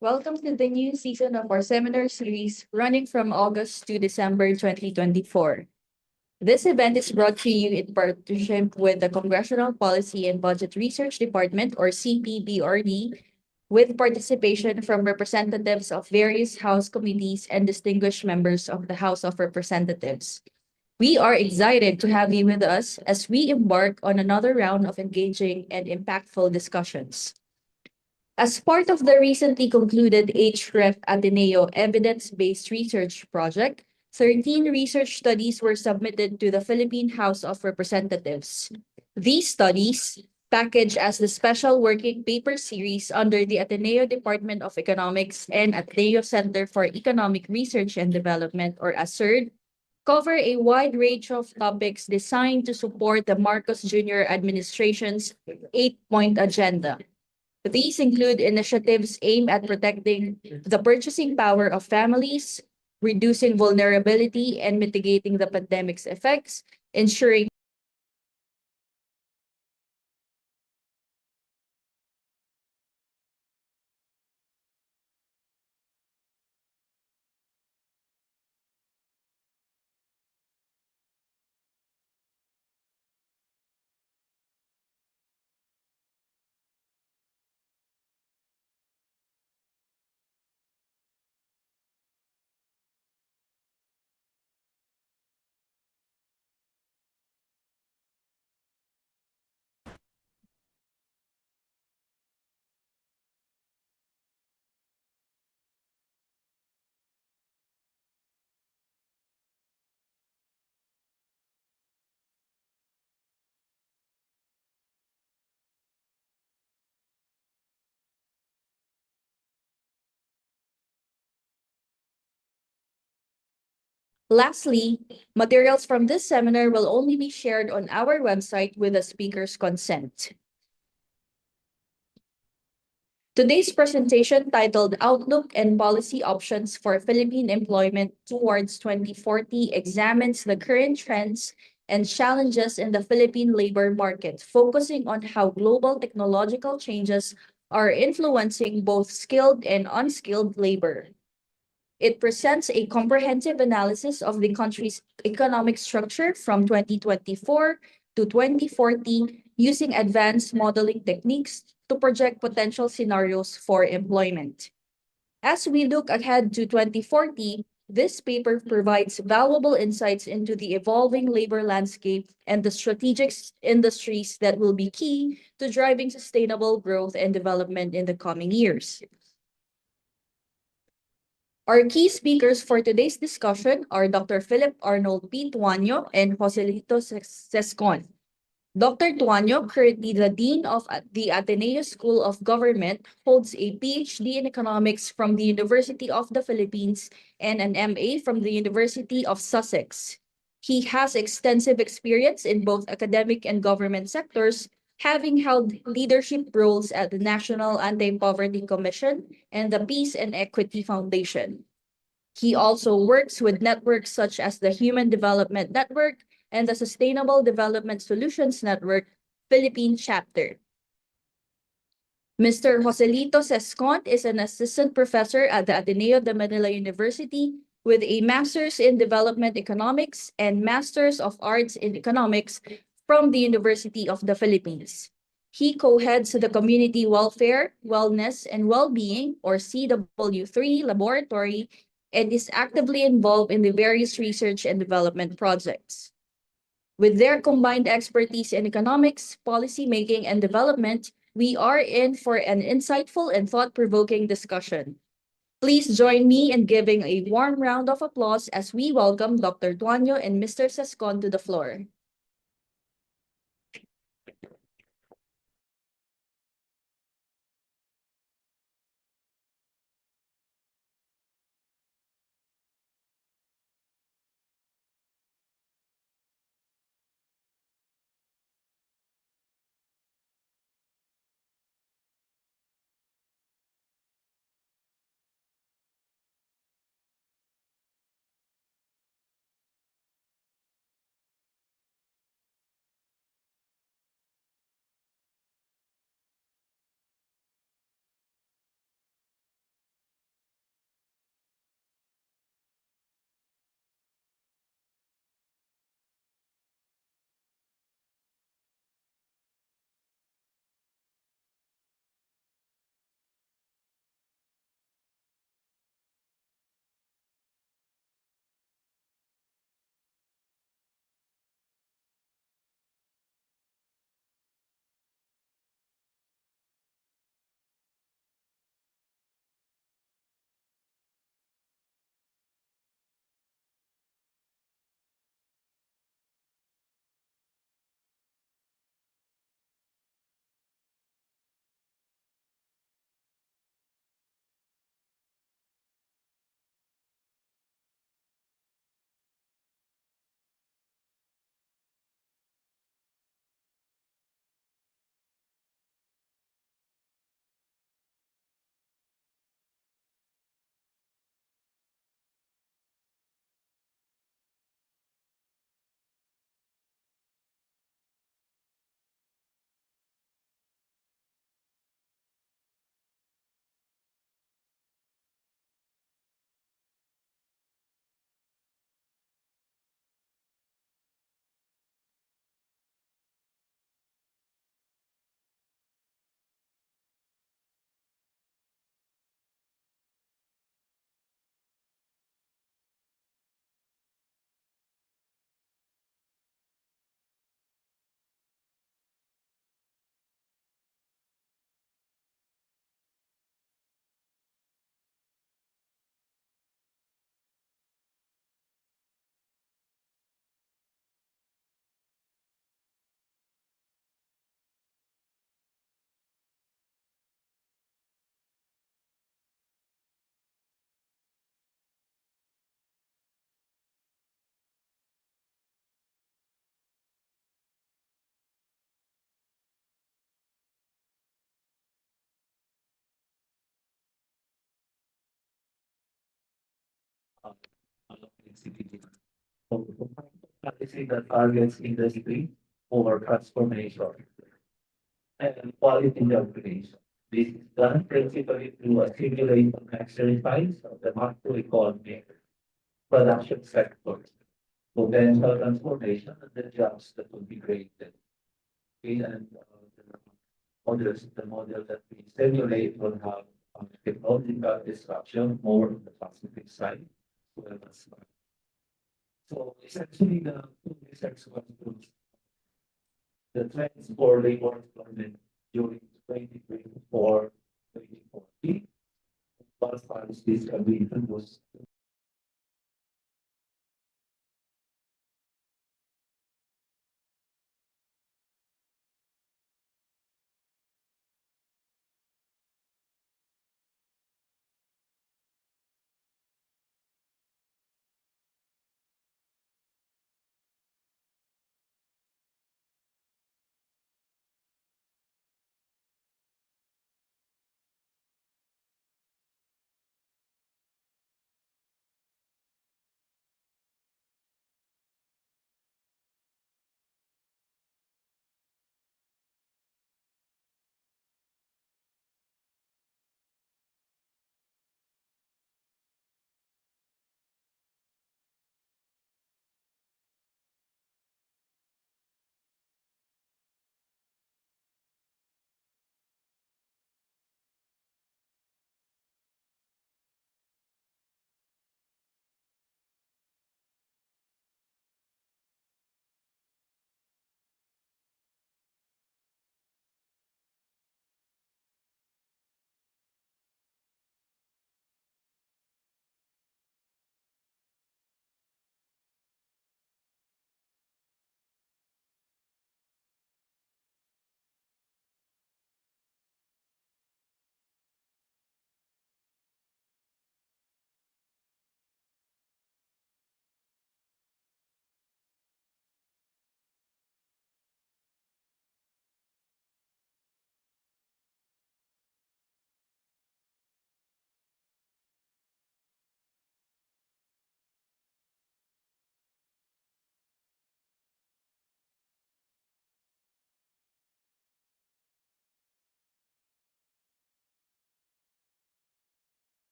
Welcome to the new season of our seminar series running from August to December 2024. This event is brought to you in partnership with the Congressional Policy and Budget Research Department, or CPBRD, with participation from representatives of various House committees and distinguished members of the House of Representatives. We are excited to have you with us as we embark on another round of engaging and impactful discussions. As part of the recently concluded HREF Ateneo Evidence-Based Research Project, 13 research studies were submitted to the Philippine House of Representatives. These studies, packaged as the Special Working Paper Series under the Ateneo Department of Economics and Ateneo Center for Economic Research and Development, or ASERD, cover a wide range of topics designed to support the Marcos Jr. administration's eight-point agenda. These include initiatives aimed at protecting the purchasing power of families, reducing vulnerability and mitigating the pandemic's effects, ensuring lastly, materials from this seminar will only be shared on our website with the speaker's consent. Today's presentation, titled Outlook and Policy Options for Philippine Employment Towards 2040, examines the current trends and challenges in the Philippine labor market, focusing on how global technological changes are influencing both skilled and unskilled labor. It presents a comprehensive analysis of the country's economic structure from 2024 to 2040 using advanced modeling techniques to project potential scenarios for employment. As we look ahead to 2040, this paper provides valuable insights into the evolving labor landscape and the strategic industries that will be key to driving sustainable growth and development in the coming years. Our key speakers for today's discussion are Dr. Arnold P. Tuaño and Joselito Sescon. Dr. Tuaño, currently the Dean of the Ateneo School of Government, holds a PhD in economics from the University of the Philippines and an MA from the University of Sussex. He has extensive experience in both academic and government sectors, having held leadership roles at the National Anti-Poverty Commission and the Peace and Equity Foundation. He also works with networks such as the Human Development Network and the Sustainable Development Solutions Network, Philippine chapter. Mr. Joselito Sescon is an assistant professor at the Ateneo de Manila University with a Master's in Development Economics and Master's of Arts in Economics from the University of the Philippines. He co-heads the Community Welfare, Wellness, and Well-being, or CW3 Laboratory, and is actively involved in the various research and development projects. With their combined expertise in economics, policymaking, and development, we are in for an insightful and thought-provoking discussion. Please join me in giving a warm round of applause as we welcome Dr. Tuaño and Mr. Sescon to the floor. uh, CPD. So, policy that targets industry for transformation and quality job creation. This is done principally through a simulation exercise of the macroeconomic production sector, potential transformation and the jobs that will be created. Okay, and the model that we simulate will have technological disruption more on the positive side. As well as, so essentially the two research concludes the trends for labor employment during 2024, 2040. As far as this agreement was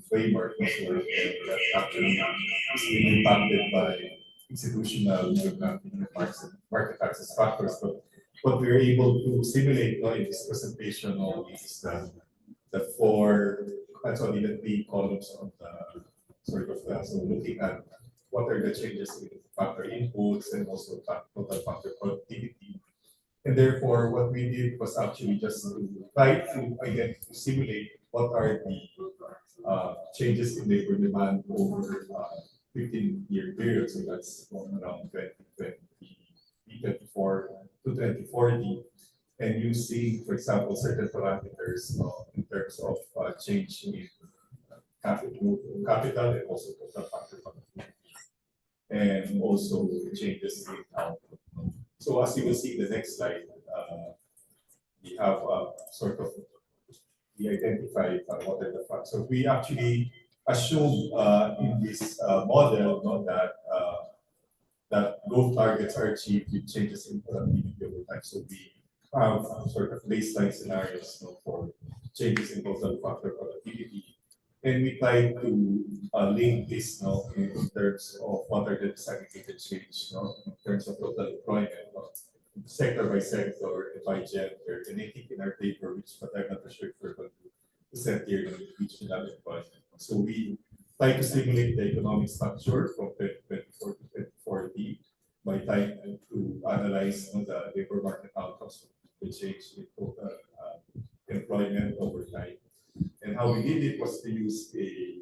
framework also that actually is being impacted by institutional market access factors. But what we were able to simulate in this presentation is the four, actually the three columns of the sort of so looking at what are the changes in factor inputs and also total factor productivity. And therefore, what we did was actually just to try to again to simulate what are the changes in labor demand over 15-year period. So that's around 2024 to 2040. And you see, for example, certain parameters in terms of change in capital and also total factor productivity, and also changes in output. So as you will see in the next slide, we have sort of we identify what are the factors. So we actually assume in this model that growth targets are achieved with changes in productivity over time. So we have sort of baseline scenarios for changes in total factor productivity. And we try to link this in terms of what are the disaggregated change in terms of total employment, sector by sector, by gender. And I think in our paper, which but I'm not sure if we're going to present here in regional employment. So we try to simulate the economic structure from 2024 to 2040 by trying to analyze the labor market outcomes from the change in total employment over time. And how we did it was to use a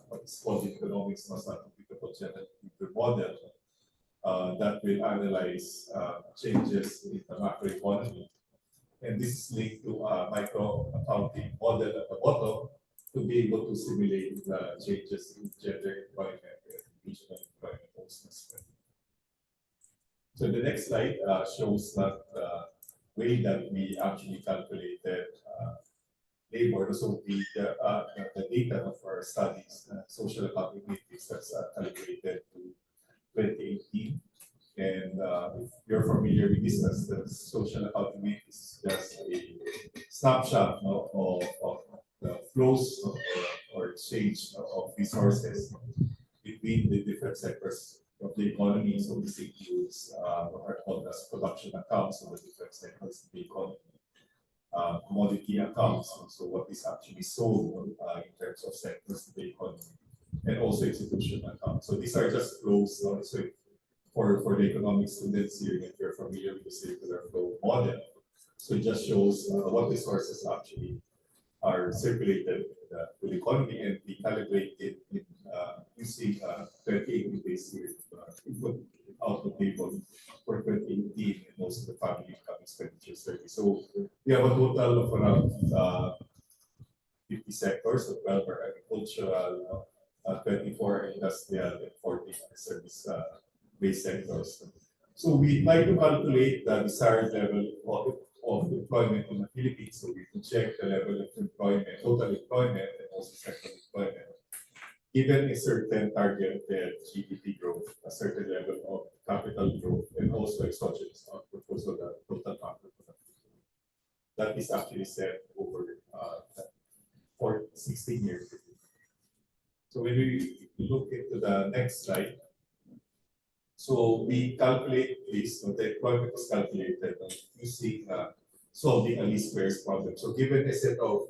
what's called in economics non-applicable generative model that will analyze changes in the macroeconomy. And this is linked to a micro accounting model at the bottom to be able to simulate the changes in gender employment and regional employment as well. So the next slide shows that way that we actually calculated labor. So the data of our studies, social accounting matrix that's calibrated to 2018. And if you're familiar with this, as the social accounting matrix is just a snapshot of the flows or exchange of resources between the different sectors of the economy. So this includes what are called as production accounts of the different sectors of the economy. Commodity accounts, so what is actually sold in terms of sectors of the economy, and also institutional accounts. So these are just flows. So for the economic students here, if you're familiar with the circular flow model, so it just shows what resources actually are circulated to the economy, and we calibrate it in, using 2018 based input output table for 2018 and also the family income expenditure survey. So we have a total of around 50 sectors, so 12 are agricultural, 24 are industrial, and 14 are service-based sectors. So we try to calculate the desired level of employment in the Philippines. So we can check the level of employment, total employment, and also sector employment. Given a certain targeted GDP growth, a certain level of capital growth, and also exogenous output, also the total factor productivity. That is actually set over for 16 years. So when we look into the next slide, so we calculate this, so the employment is calculated using solving a least squares problem. So given a set of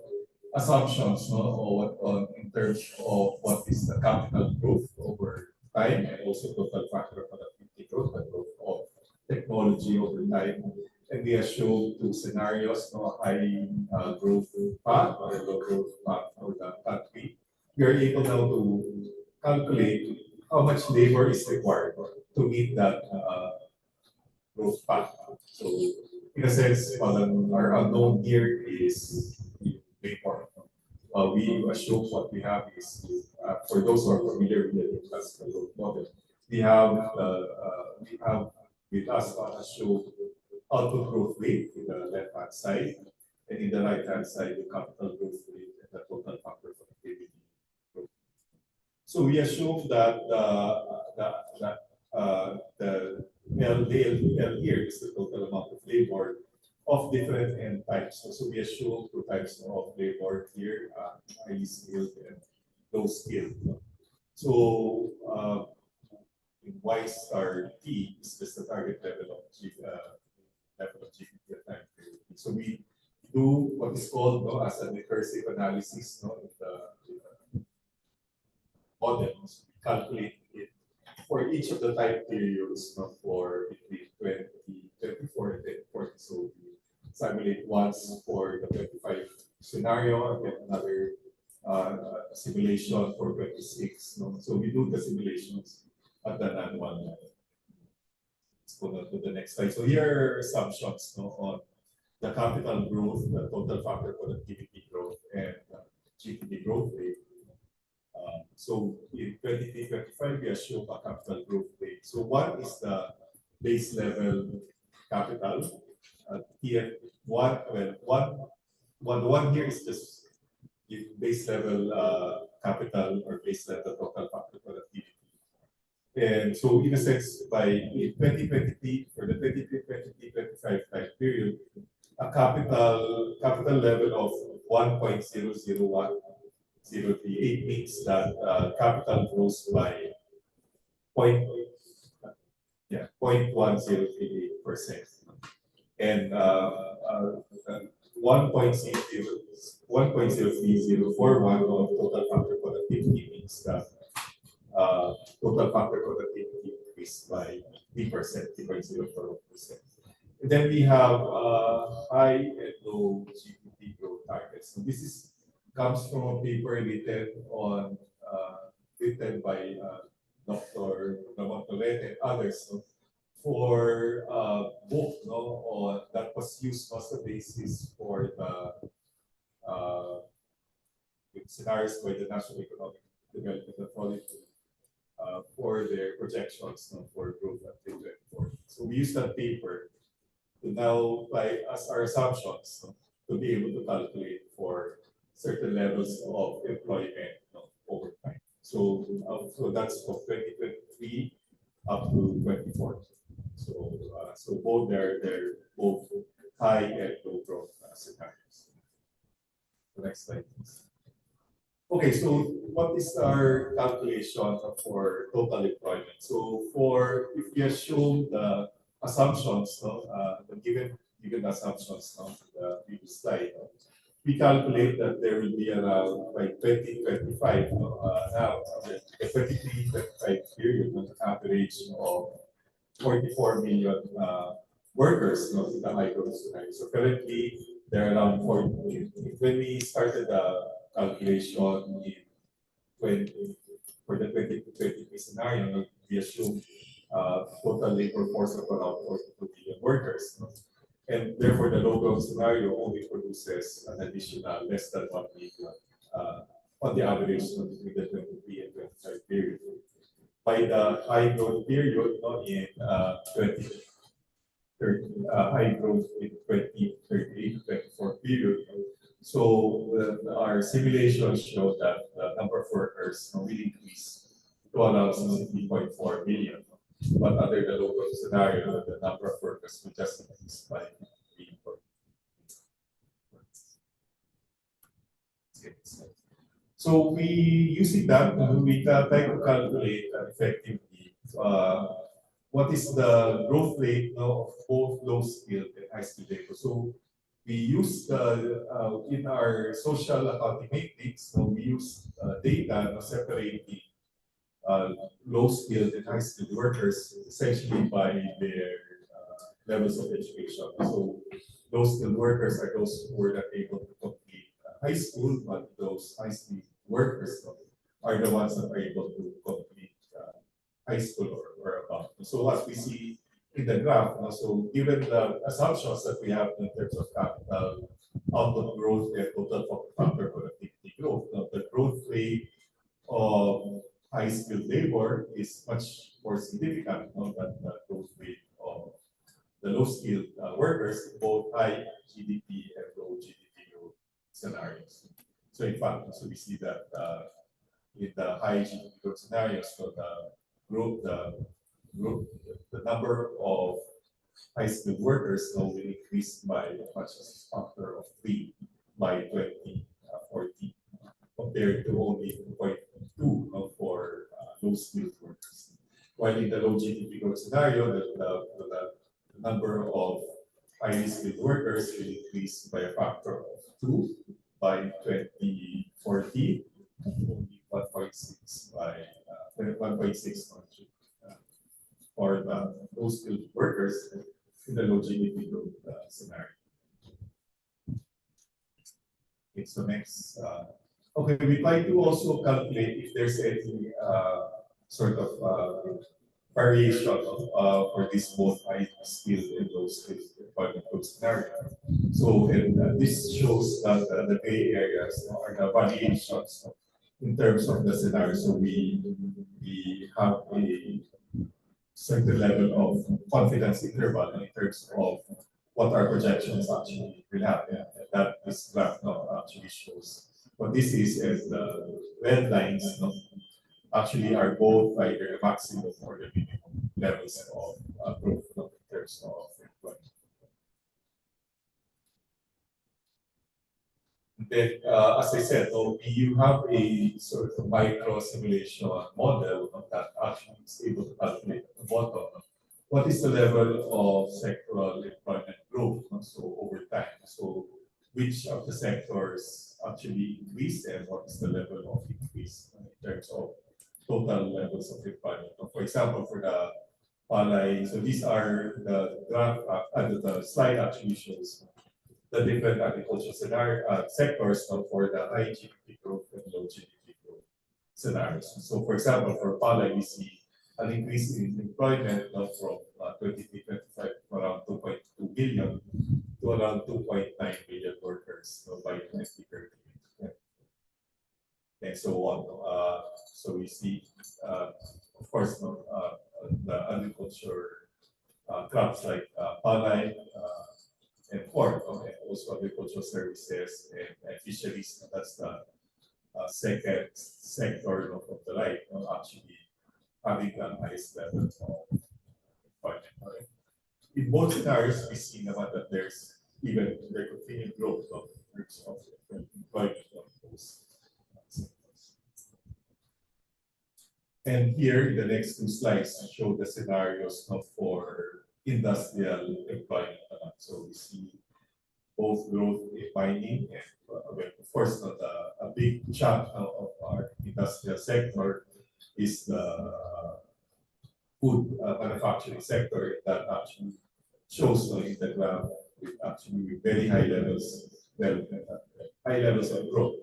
assumptions in terms of what is the capital growth over time and also total factor productivity growth, the growth of technology over time. And we assume two scenarios, high growth path or low growth path for the country. We are able now to calculate how much labor is required to meet that growth path. So in a sense, our unknown here is labor. We assume what we have is, for those who are familiar with the classical growth model, we have with us assume output growth rate in the left-hand side, and in the right-hand side, the capital growth rate and the total factor productivity growth. So we assume that the L here is the total amount of labor of different end types. So we assume two types of labor here, highly skilled and low skilled. So in Y star T is just the target level of GDP at time period. So we do what is called as a recursive analysis in the models. We calculate it for each of the time periods for between 2024 and 2040. So we simulate once for the 25 scenario and then another simulation for 26. So we do the simulations at the annual level. Let's go on to the next slide. So here are assumptions on the capital growth, the total factor productivity growth, and GDP growth rate. So in 2025, we assume a capital growth rate. So one is the base level capital. TF1, one here is just base level capital or base level total factor productivity. And so in a sense, by 2023, for the 2023-2025 time period, a capital level of 1.001038 means that capital grows by 0.1038%. And 1.03041 of total factor productivity means that total factor productivity increased by 3%, 3.04%. And then we have high and low GDP growth targets. So this is comes from a paper written by Dr. Lamontolete and others, no, for book, no, or that was used as the basis for the scenarios by the National Economic Development Authority for their projections, no, for growth at 2024. So we use that paper to now apply as our assumptions, no, to be able to calculate for certain levels of employment, no, over time. So, so that's from 2023 up to 24. So both they're both high and low growth scenarios. The next slide, please. Okay, so what is our calculation for total employment? So if we assume the assumptions, no, the given assumptions on the previous slide, no, we calculate that there will be around by 2025, now the 23-25 period, an average of 44 million workers, no, in the high growth scenario. So currently, there are around 40. When we started the calculation in 20, for the 2023 scenario, no, we assume total labor force of around 42 million workers. No? And therefore, the low growth scenario only produces an additional less than 1 million on the average, no, between the 23 and 25 period. By the high growth period, no, in 2030, high growth in 2038 to 24 period. So our simulations show that the number of workers will increase to around 63.4 million. But under the low growth scenario, the number of workers will just increase by 3. So we using that, we try to calculate effectively what is the growth rate, of both low skilled and high skilled labor. So we use in our social accounting matrix, we use data separating low skilled and high skilled workers essentially by their levels of education. So low skilled workers are those who were not able to complete high school, but those high skilled workers are the ones that are able to complete high school or above. So as we see in the graph, so given the assumptions that we have in terms of capital output growth and total factor productivity growth, the growth rate of high skilled labor is much more significant than the growth rate of the low skilled workers in both high GDP and low GDP growth scenarios. So in fact, so we see that in the high GDP growth scenarios, so the number of high skilled workers will increase by as much as a factor of 3 by 2040, compared to only 2.2 for low skilled workers. While in the low GDP growth scenario, the number of highly skilled workers will increase by a factor of 2 by 2040, only 1.6 by 1.6 for the low skilled workers in the low GDP growth scenario. It's the next. Okay, we try to also calculate if there's any sort of variation for this both high skilled and low skilled employment growth scenario. So and this shows that the gray areas are the variations in terms of the scenario. So we have a certain level of confidence interval in terms of what our projections actually will happen. And that this graph now actually shows what this is as the red lines actually are both either the maximum or the minimum levels of growth in terms of employment. Then, as I said, you have a sort of micro simulation model that actually is able to calculate at the bottom what is the level of sectoral employment growth, so over time. So which of the sectors actually increase and what is the level of increase in terms of total levels of employment. For example, for the palay. So these are the graph, the slide actually shows the different agricultural scenario, sectors for the high GDP growth and low GDP growth scenarios. So for example, for palay, we see an increase in employment from 23-25 around 2.2 billion to around 2.9 billion workers by 2030. And so on. So we see, of course, the agriculture crops like palay and pork, and also agricultural services and fisheries. That's the second sector of the right, actually having the highest level of employment. Right? In both scenarios, we see that there's even the continued growth of terms of employment of those sectors. And here, the next two slides show the scenarios for industrial employment. So we see both growth in mining and, of course, a big chunk of our industrial sector is the food manufacturing sector that actually shows in the graph with actually very high levels, high levels of growth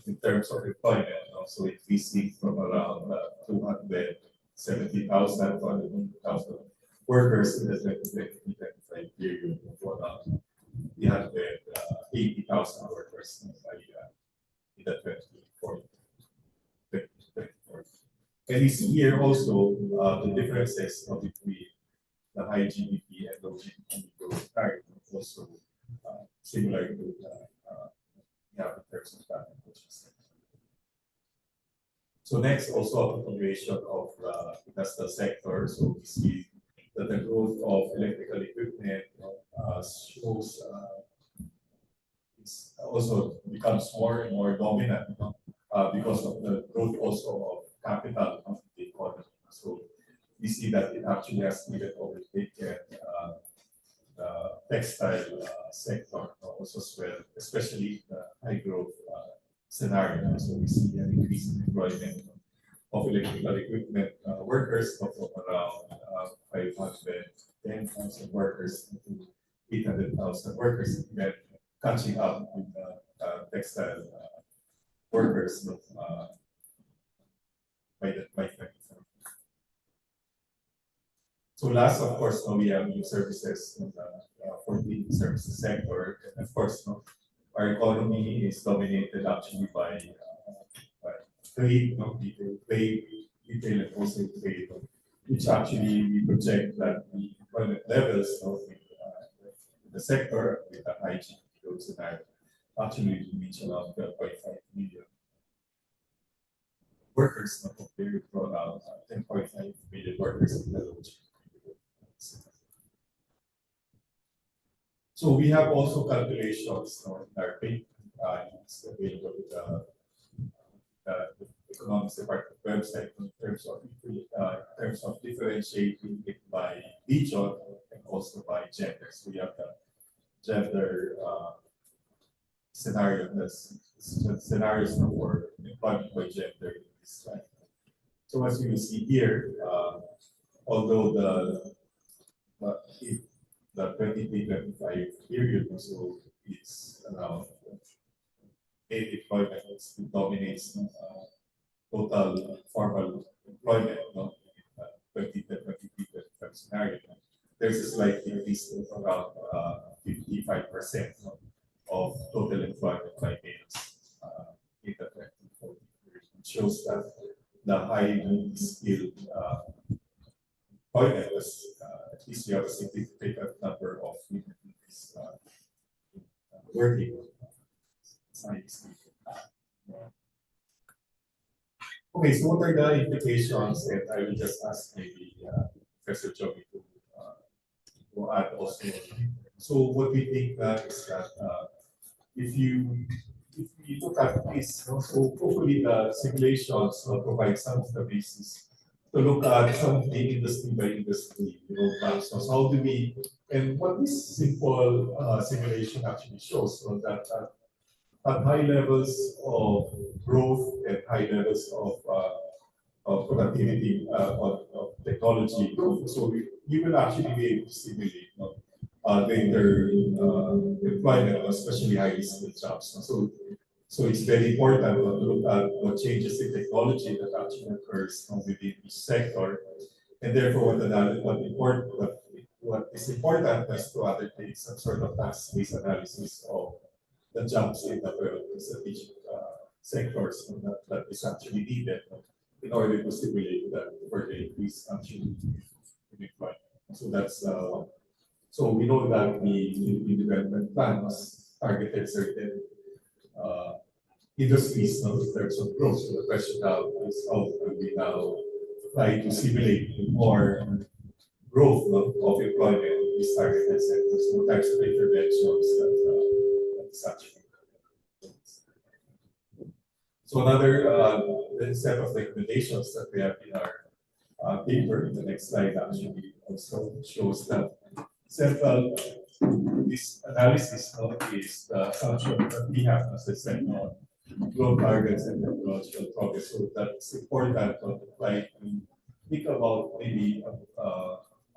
in terms of employment. So increasing from around 270,000 to 100,000 workers in the 2025 period to around 380,000 workers in the 2040. And we see here also the differences between the high GDP and low GDP growth rate, also similar to the in terms of that. So next, also a continuation of the industrial sector. So we see that the growth of electrical equipment shows also becomes more and more dominant because of the growth also of capital of the economy. So we see that it actually has even overtaken the textile sector also as well, especially the high growth scenario. So we see an increase in employment of electrical equipment workers of around 510,000 workers to 800,000 workers, then catching up with the textile workers by 2030. So last, of course, we have new services for the services sector. And of course, our economy is dominated actually by trade, retail and wholesale trade, which actually we project that the employment levels of the sector with a high GDP growth scenario actually reach around 12.5 million workers, compared to around 10.5 million workers in the low GDP. So we have also calculations in our paper, it's available with the economics department website in terms of differentiating it by region and also by gender. So we have the gender scenario, scenarios for employment by gender in this slide. So as you will see here, although the 23-25 period also is around employment dominates total formal employment, 20-23 scenario. There's a slight increase of around 55% of total employment by males in the 2040 period. It shows that the highly skilled employment was at least we have a significant number of women in this working science. Okay, so what are the implications? And I will just ask maybe Professor Joey to add also. So what we think is that if you look at this, so hopefully the simulations provide some of the basis to look at something industry by industry, so how do we, and what this simple simulation actually shows, so that at high levels of growth and high levels of productivity of technology. So we will actually be able to stimulate greater employment, especially highly skilled jobs. So it's very important to look at what changes in technology that actually occurs within each sector, and therefore what is important is to undertake some sort of task-based analysis of the jobs in the strategic sectors that is actually needed in order to stimulate that further increase actually in employment. So that's so we know that the development plan was targeted certain industries in terms of growth. So the question now is how do we now try to stimulate more growth of employment in these targeted sectors? What types of interventions that is actually. So another set of recommendations that we have in our paper, the next slide actually also shows that central this analysis is the assumption that we have, as I said, on growth targets and technological progress. So that's important to try to think about maybe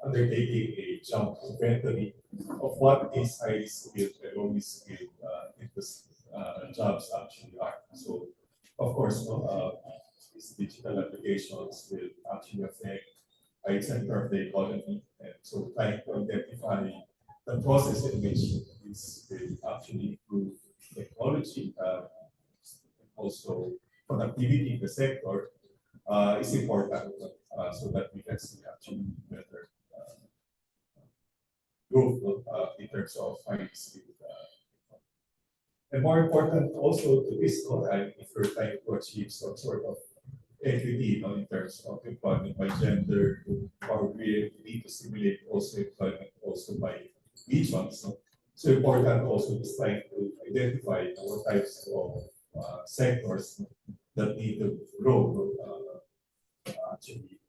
undertaking a jump inventory of what is highly skilled and lowly skilled jobs actually are. So of course, these digital applications will actually affect a sector of the economy, and so trying to identify the process in which this will actually improve technology, also productivity in the sector is important, so that we can see actually better growth in terms of highly skilled. And more important also to this time, if we're trying to achieve some sort of equity in terms of employment by gender, or we need to stimulate also employment also by regions. So important also is trying to identify what types of sectors that need to grow actually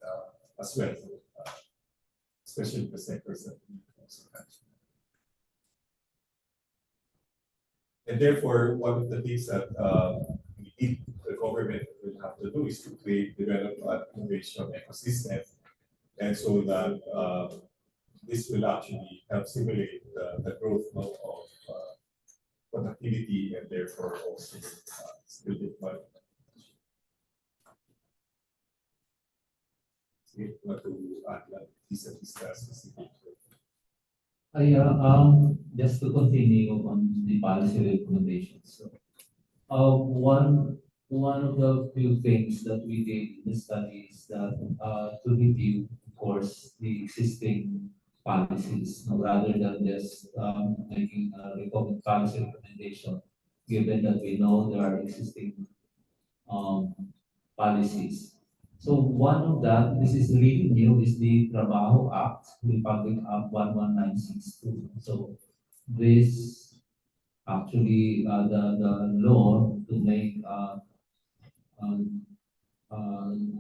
as well, especially the sectors that we also mentioned. And therefore, one of the things that the government will have to do is to develop an innovation ecosystem, and so that this will actually help stimulate the growth of productivity and therefore also skilled employment. What to add that this specific. Just to continue on the policy recommendations. So, one of the few things that we did in the study is that to review, of course, the existing policies, rather than just making a policy recommendation, given that we know there are existing policies. So one of that, this is really new, is the Trabaho Act, Republic Act 11962. So this actually the law to make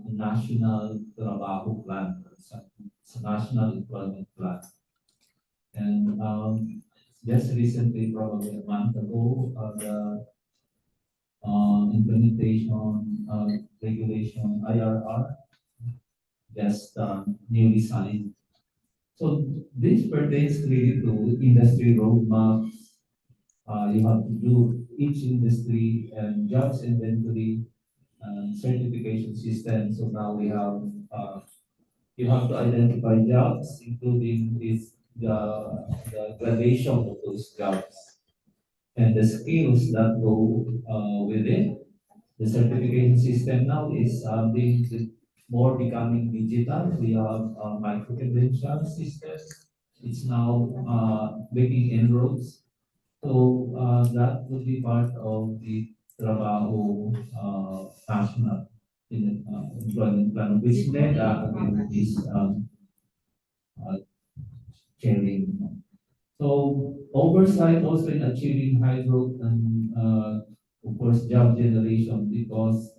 national trabaho plan, it's a national employment plan. And just recently, probably a month ago, the implementation regulation IRR just newly signed. So this pertains really to industry roadmaps. You have to do each industry and jobs inventory and certification system. So now we have you have to identify jobs, including the gradation of those jobs and the skills that go with it. The certification system now is being more becoming digital. We have micro credential systems. It's now making inroads. So that would be part of the Trabaho national employment plan, which NEDA again is uh, chairing. So oversight also in achieving high growth and of course job generation, because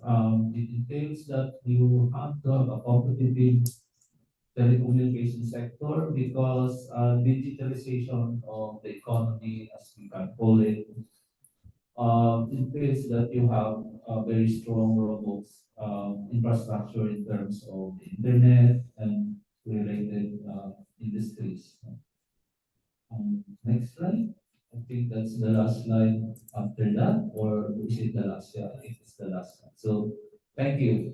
it entails that you have to have a competitive telecommunication sector, because digitalization of the economy, as we can call it, entails that you have a very strong robots infrastructure in terms of the internet and related industries. Next slide. I think that's the last slide after that, or is it the last? Yeah, I think it's the last one. So thank you.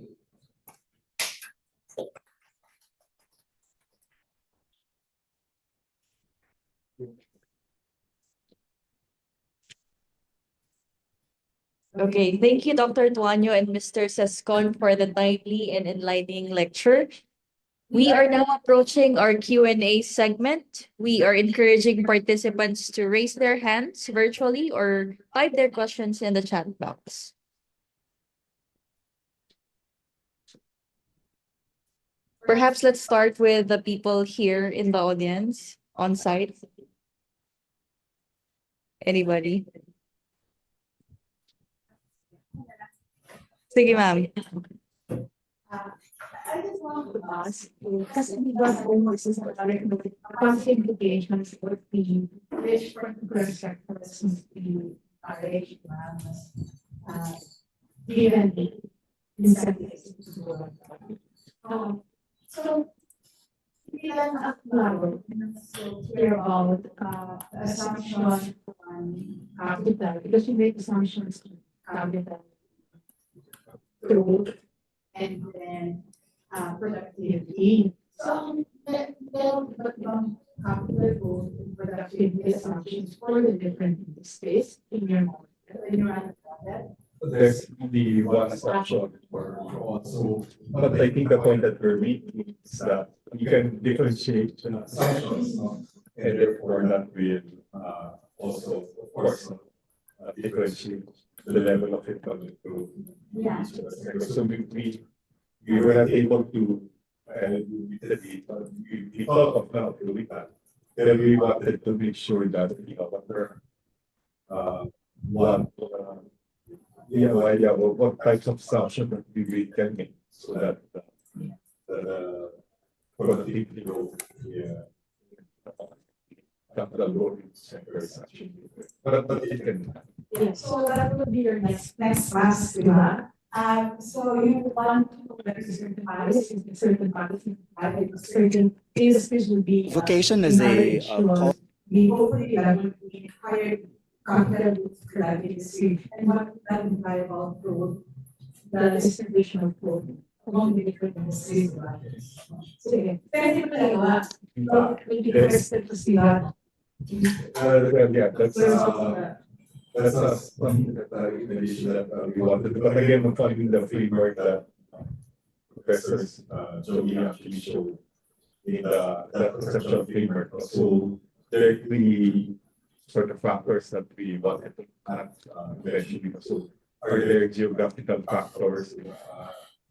Okay, thank you, Dr. Tuaño and Mr. Sescon for the timely and enlightening lecture. We are now approaching our Q&A segment. We are encouraging participants to raise their hands virtually or type their questions in the chat box. Perhaps let's start with the people here in the audience on site. Anybody? Sige, ma'am. I just want to ask, kasi di ba almost is implications would be which particular sectors must be RH given the incentives to work. So, bilang acknowledge, so clear about assumption on capital, because you make assumptions on capital through and then productivity. So, but capital growth and productivity assumptions for the different industries in your model. When you run that. There's the one assumption for also, but I think the point that we're making is that you can differentiate assumptions, no? And therefore that will also, of course, differentiate the level of income to Yeah. each of the sectors. So we were not able to we thought of now doing that. Then we wanted to make sure that whatever one idea of what types of assumption that we can make so that the productivity growth, capital growth in sector is actually, but it can. Yeah, so that would be your next class, diba? So you want to certain policies, certain industries will be. Vocation is a We hopefully that will be higher capital for that industry. And what that imply about growth, the distribution of growth among the different industries. Sige, pwede mo dalawa. Maybe first to see that. Yeah, that's something that in addition that we wanted. But again, I'm finding the framework that professors Joey actually showed in that conceptual framework. So there are three sort of factors that we wanted to add eventually. So are there geographical factors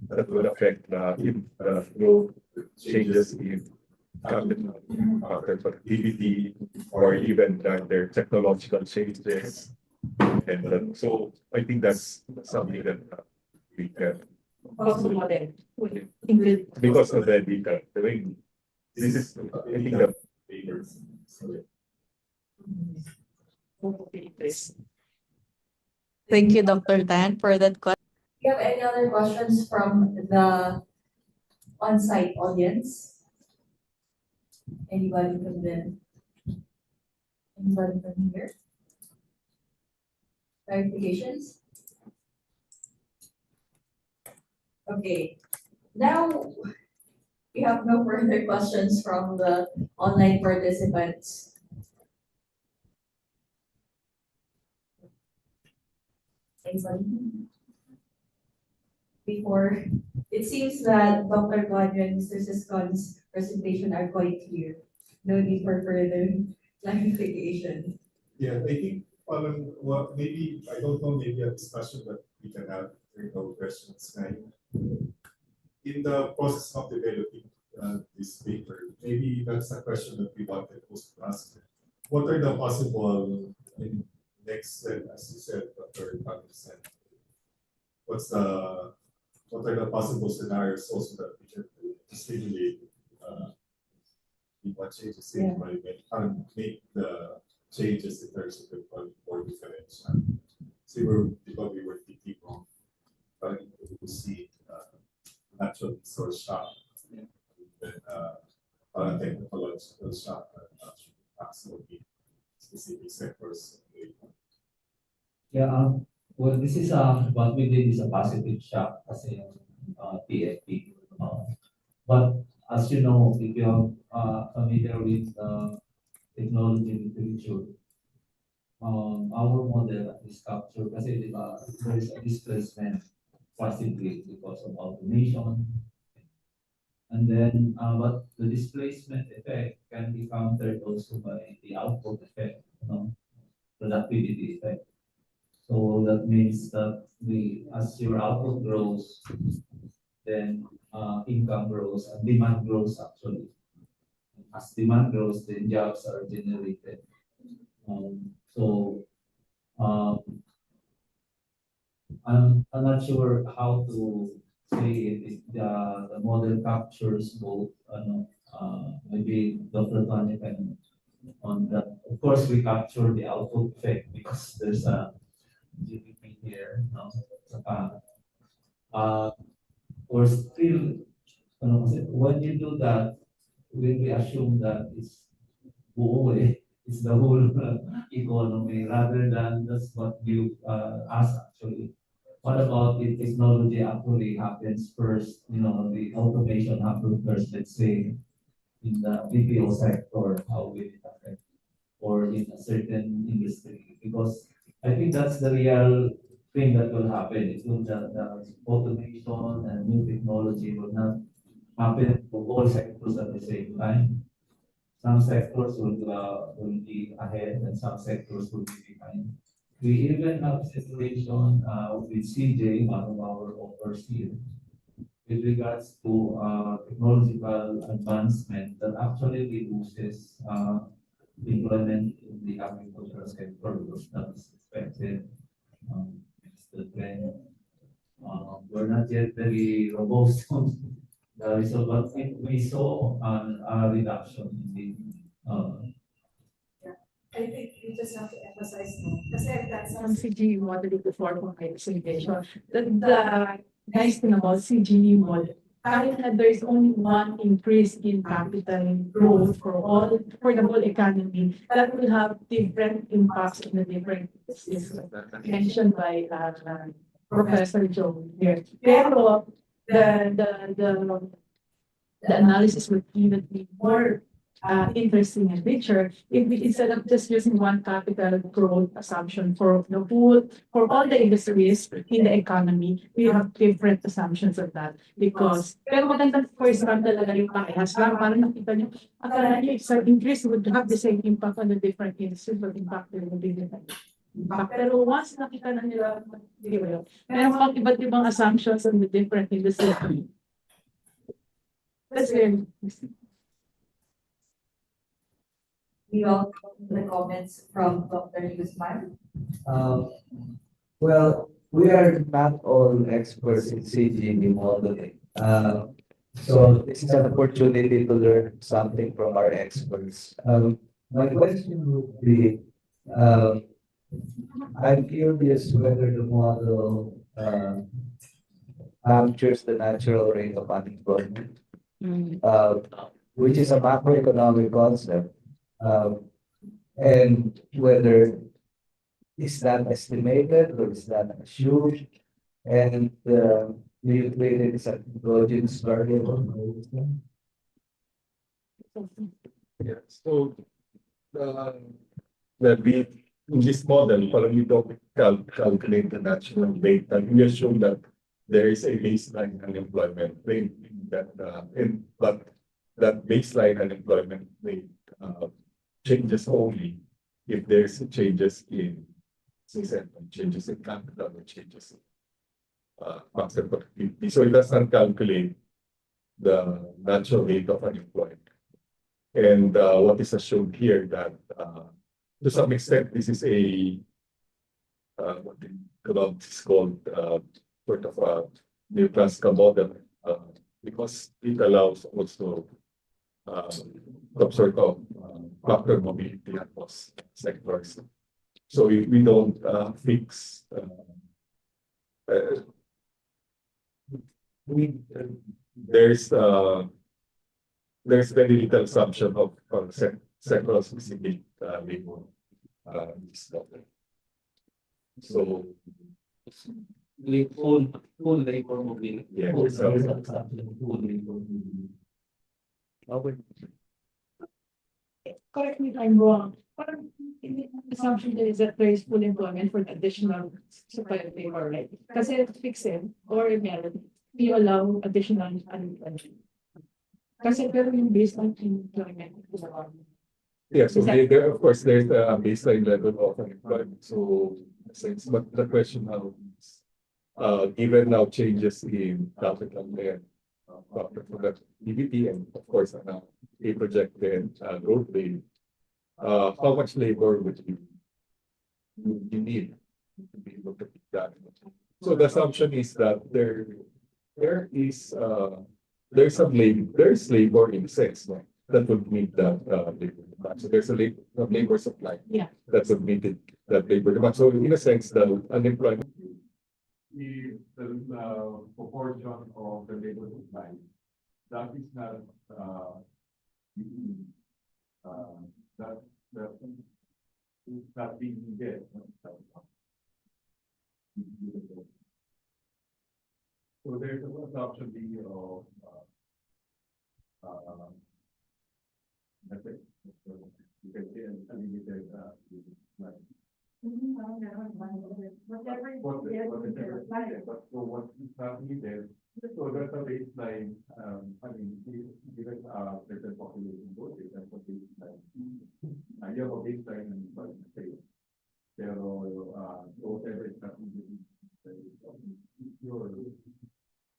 that will affect the growth changes in capital productivity, or even their technological changes? And so I think that's something that we can Also model. because of the data. I mean, this is I think the papers. Thank you, Dr. Tan, for that question. Do you have any other questions from the on-site audience? Anybody from here? Clarifications? Okay, now we have no further questions from the online participants. Anybody? Before, it seems that Dr. Tuaño and Mr. Sescon's presentation are quite clear. No need for further clarification. Yeah, I think maybe I don't know, maybe a discussion that we can have questions. In the process of developing this paper, maybe that's a question that we wanted also to ask. What are the possible next step, as you said, Dr. Tuaño said? What are the possible scenarios also that we can do to stimulate what changes in employment and make the changes in terms of employment more differential? So we were thinking of natural resource shock. Then, technological shock that absolutely specific sectors. Yeah, well, this is what we did is a positive shock as a PFP. But as you know, if you're familiar with technology literature, our model is captured kasi di ba, there is a displacement possibly because of automation. And then, but the displacement effect can be countered also by the output effect, productivity effect. So that means that as your output grows, then income grows and demand grows actually. As demand grows, then jobs are generated. So um, I'm not sure how to say it. If the model captures both. Maybe Dr. Tuaño can on that. Of course, we capture the output effect because there's a GDP here. No? Saka, or still, when you do that, we assume that it's buo it's the whole economy rather than just what you ask actually. What about if technology actually happens first, the automation happens first, let's say, in the BPO sector, how will it affect? Or in a certain industry? Because I think that's the real thing that will happen. It will the automation and new technology will not happen for all sectors at the same time. Some sectors will be ahead and some sectors will be behind. We even have situation with CJ, one of our offers here, with regards to technological advancement that actually reduces employment in the agricultural sector because that is expected. It's the trend. We're not yet very robust on the result, but we saw a reduction in the I think you just have to emphasize no, kasi that's Some CGE model before kung may exhibition. The nice thing about CGE model, kahit na there's only one increase in capital growth for the whole economy, that will have different impacts in the different industries mentioned by Professor Joe here. Pero the analysis would even be more interesting and richer if we, instead of just using one capital growth assumption for the whole, for all the industries in the economy, we have different assumptions of that. Because, pero maganda for example talaga yung pakihas lang, parang nakita nyo, akala nyo isang increase would have the same impact on the different industries, but impact will be different. Pero once nakita na nila, di ba yun? Meron pang iba't ibang assumptions on the different industries. That's very interesting. We welcome the comments from Dr. Guzman. Well, we are not all experts in CGD modeling. So this is an opportunity to learn something from our experts. My question would be, I'm curious whether the model captures the natural rate of unemployment, which is a macroeconomic concept. And whether is that estimated or is that assumed, and do you treat it as a endogenous variable? Yeah, so the in this model, parang we don't calculate the natural data. We assume that there is a baseline unemployment rate that but that baseline unemployment rate changes only if there's changes in changes in capital or changes in market productivity. So it does not calculate the natural rate of unemployment. And what is assumed here that to some extent this is a what the economics is called sort of a neoclassical model because it allows also some sort of factor mobility across sectors. So if we don't fix we there's very little assumption of sectoral specific labor. This topic. So Full labor mobility. yeah, Full so- full labor mobility. Correct me if I'm wrong, parang the assumption there is that there is full employment for the additional supply of labor, right? Kasi fix it or meron, you allow additional unemployment. Kasi pero yung baseline employment is around. Yeah, so there, of course, there's a baseline level of unemployment. So, but the question now is, given now changes in capital and productivity, and of course, a projected growth rate, how much labor would you need to be able to keep that? So the assumption is that there is there's labor in the sense that would meet that labor demand. So there's a labor supply. Yeah. That's admitted that labor demand. So in a sense, the unemployment. The proportion of the labor supply, that is not that is not being needed. So there's an assumption being of that's it. You can say unlimited like but so what is not needed, so that's a baseline, I mean, given certain population growth, that's a baseline. You have a baseline and but say, pero, so whatever is not needed, you're,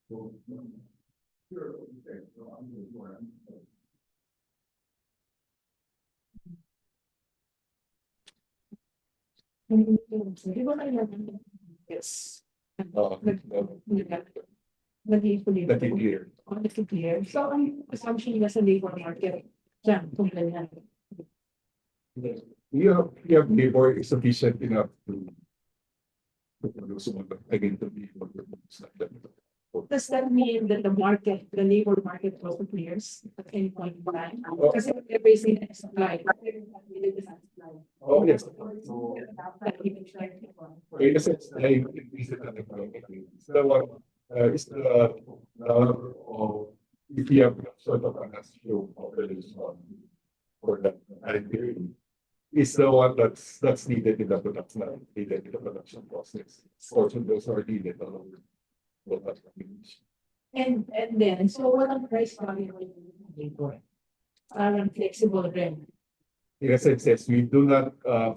so, sure, okay, so I'm going more. Di ba kayo yes. Nag-i-clear. Clear. Nag-i-clear. So, ang assumption nila sa labor market, dyan, kung ganyan. You have labor is sufficient enough to produce again to be able to produce like that. Does that mean that the market, the labor market also clears at any point in time? Kasi whatever is in supply. Oh, yes. So, In a sense, I increase it unemployment rate. It's the one, is the of if you have sort of an astro population for that time period. Is the one that's needed in the production, not needed in the production process. Also, those are needed along with what that's And then, so walang price value ng labor. Parang flexible rin. in a sense, yes, we do not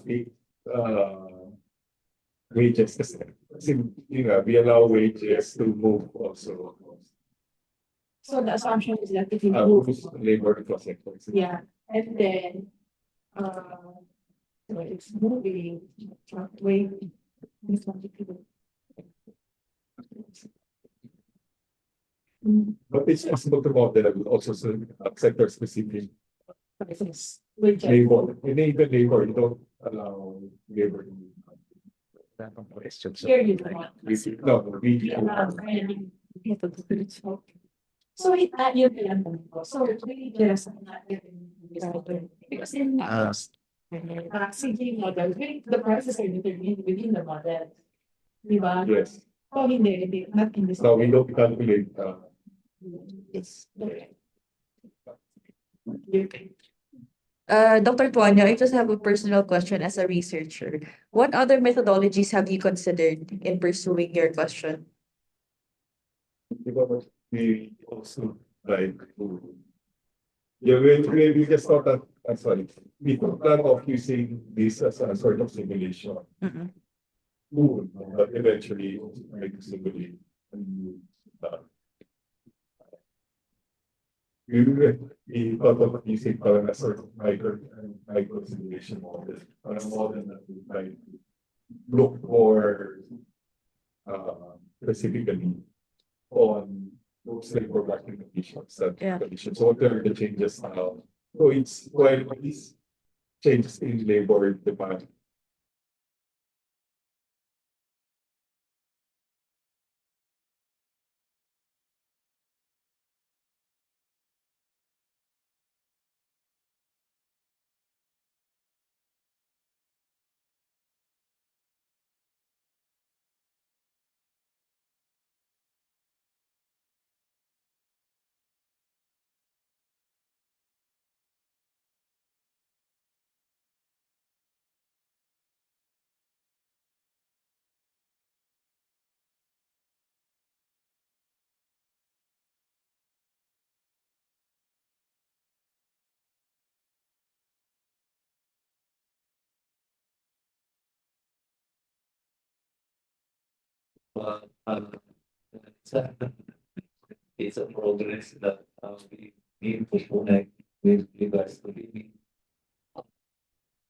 pay wages kasi we allow wages to move also. So the assumption is that if you move, Labor across sectors. yeah, and then, so it's moving, way. But it's possible to model also sector specific Prices. Which labor. In even labor, you don't allow labor. Questions. here you don't. No, we. So it yun lang po. So really just because in CG model, really the prices are determined within the model. Di ba? Yes. Oh, hindi, not in this. No, we don't calculate. It's okay. Dr. Tuaño, I just have a personal question as a researcher. What other methodologies have you considered in pursuing your question? We also like to. Yeah, we just thought that, I'm sorry, we took plan of using this as a sort of simulation. Tool, but eventually make a simulation. We thought of using a sort of micro simulation model, or a model that would like look for specifically on those labor market conditions, Yeah. conditions. So what are the changes now? So it's while these changes in labor demand But it's a, it's a progress that we need to connect with regards to the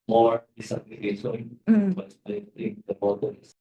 more disapplication. Mm. But I think the model is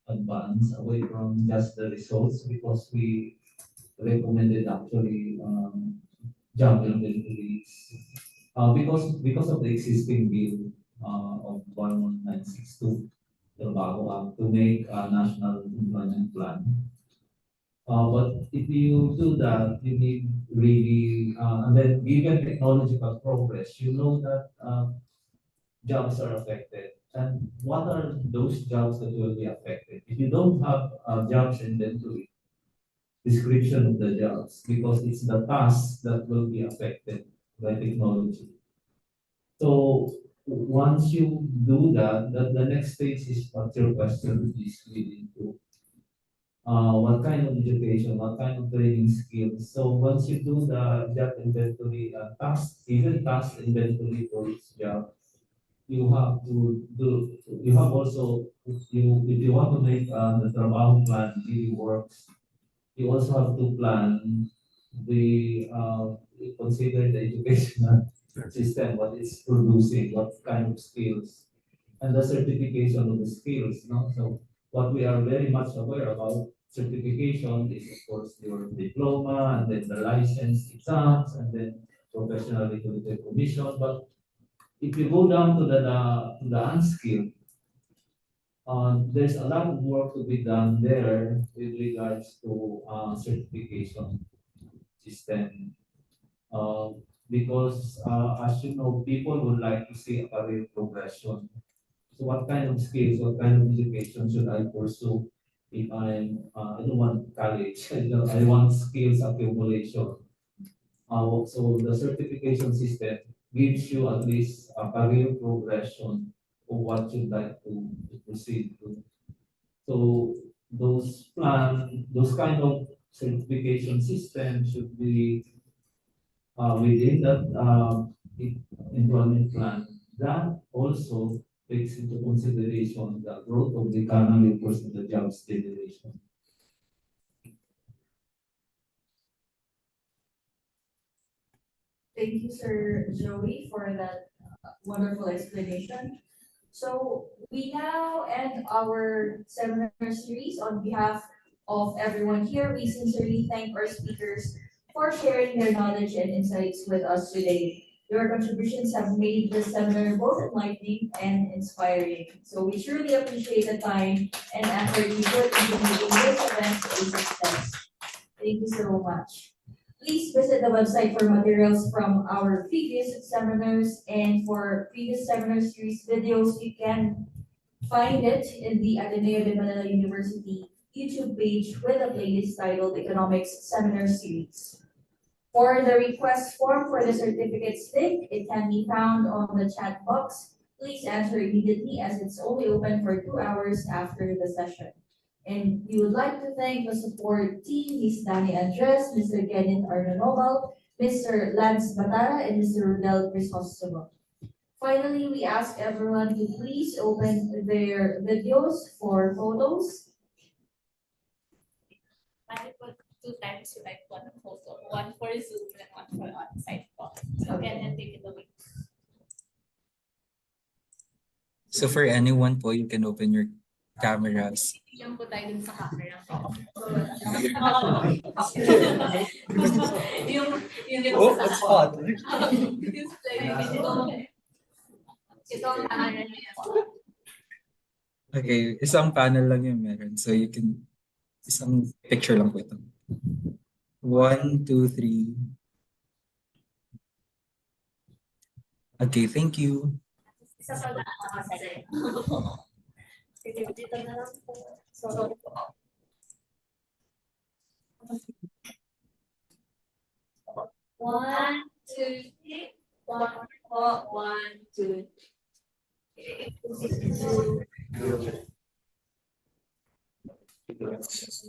advance away from just the results because we recommended actually job inventories. Because of the existing bill of 11962, Trabaho Act, to make a national employment plan. But if you do that, you need really, and then given technological progress, you know that jobs are affected. And what are those jobs that will be affected? If you don't have jobs inventory, description of the jobs, because it's the tasks that will be affected by technology. So once you do that, the next stage is what your question is leading to. What kind of education, what kind of training skills. So once you do the job inventory task, even task inventory for each job, you have to do, you have also, if you want to make the trabaho plan really works, you also have to plan the, consider the educational system, what it's producing, what kind of skills, and the certification of the skills, no? So what we are very much aware about certification is of course your diploma and then the license exams and then professional recruitment commission. But if you go down to the unskilled, there's a lot of work to be done there with regards to certification system. Because as you know, people would like to see a career progression. So what kind of skills, what kind of education should I pursue if I don't want college, I want skills accumulation. So the certification system gives you at least a career progression of what you'd like to proceed to. So those kind of certification systems should be within that employment plan. That also takes into consideration the growth of the economy versus the jobs generation. Thank you, Sir Joey, for that wonderful explanation. So we now end our seminar series. On behalf of everyone here, we sincerely thank our speakers for sharing their knowledge and insights with us today. Your contributions have made this seminar both enlightening and inspiring. So we truly appreciate the time and effort you put into making this event a success. Thank you so much. Please visit the website for materials from our previous seminars, and for previous seminar series videos, you can find it in the Ateneo de Manila University YouTube page with a playlist titled Economics Seminar Series. For the request form for the certificates link, it can be found on the chat box please answer immediately as it's only open for 2 hours after the session. And we would like to thank the support team, Ms. Danny Andres, Mr. Kenneth Arnonoval, Mr. Lance Batara, and Mr. Rodel Crisostomo. Finally, we ask everyone to please open their videos for photos. I put 2 times you like one photo, one for Zoom and one for on-site call. So and take it away. So for anyone po, you can open your cameras. Yung po tayo dun sa camera. Yung Oh, it's hot. display. Ito ang camera niya. Okay, isang panel lang yung meron. So you can, isang picture lang po ito. 1, 2, 3. Okay, thank you. Isa pa lang ako kasi. Dito na lang po. So, one, two, three. One, four, one, two.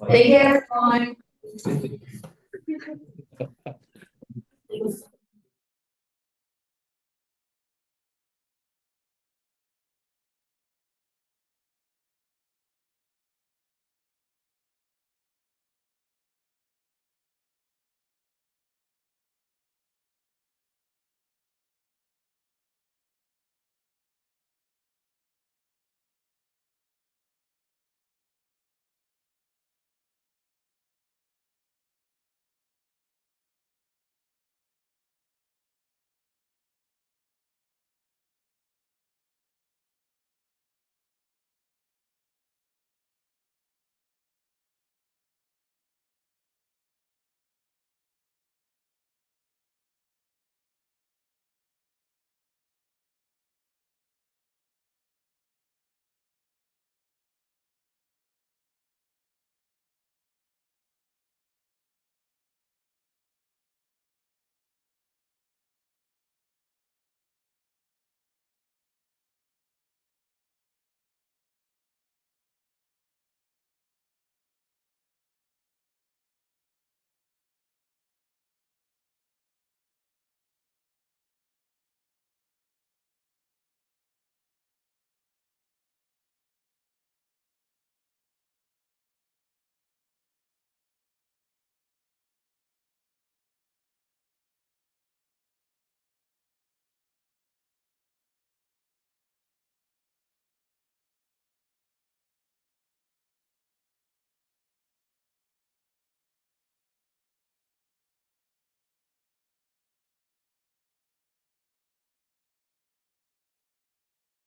Take care, everyone.